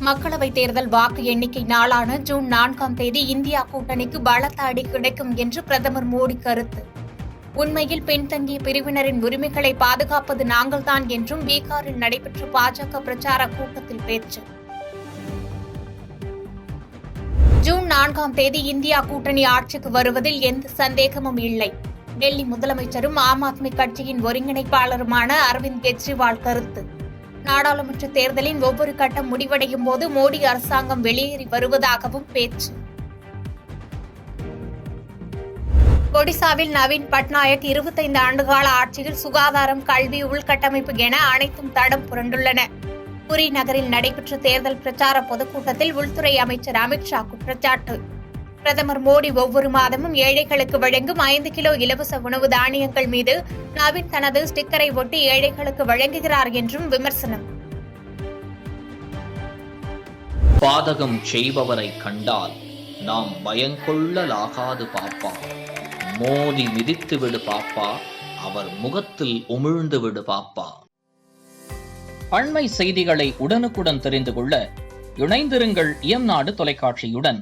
மக்களவைத் தேர்தல் வாக்கு எண்ணிக்கை நாளான ஜூன் 4ஆம் தேதி இந்தியா கூட்டணிக்கு பலத்த அடி கிடைக்கும் என்று பிரதமர் மோடி கருத்து. உண்மையில் பின்தங்கிய பிரிவினரின் உரிமைகளை பாதுகாப்பது நாங்கள்தான் என்றும் பீகாரில் நடைபெற்ற பாஜக பிரச்சார கூட்டத்தில் பேச்சு. ஜூன் 4ஆம் தேதி இந்தியா கூட்டணி ஆட்சிக்கு வருவதில் எந்த சந்தேகமும் இல்லை. டெல்லி முதலமைச்சரும் ஆம் ஆத்மி கட்சியின் ஒருங்கிணைப்பாளருமான அரவிந்த் கெஜ்ரிவால் கருத்து. நாடாளுமன்ற தேர்தலின் ஒவ்வொரு கட்டம் முடிவடையும் போது மோடி அரசாங்கம் வெளியேறி வருவதாகவும் பேச்சு. ஒடிசாவில் நவீன் பட்நாயக் 25 ஆண்டுகால ஆட்சியில் சுகாதாரம், கல்வி, உள்கட்டமைப்பு என அனைத்தும் தடம் புரண்டுள்ளன. புரி நகரில் நடைபெற்ற தேர்தல் பிரச்சார பொதுக்கூட்டத்தில் உள்துறை அமைச்சர் அமித்ஷா குற்றச்சாட்டு. பிரதமர் மோடி ஒவ்வொரு மாதமும் ஏழைகளுக்கு வழங்கும் 5 கிலோ இலவச உணவு தானியங்கள் மீது நவீன் தனது ஸ்டிக்கரை ஒட்டி ஏழைகளுக்கு வழங்குகிறார் என்றும் விமர்சனம். பாதகம் செய்பவரை கண்டால் நாம் பயங்கொள்ளலாகாது பாப்பா. மோதி மிதித்து விடு பாப்பா, அவர் முகத்தில் உமிழ்ந்து விடு பாப்பா. அண்மை செய்திகளை உடனுக்குடன் தெரிந்து கொள்ள இணைந்திருங்கள் எம் நாடு தொலைக்காட்சியுடன்.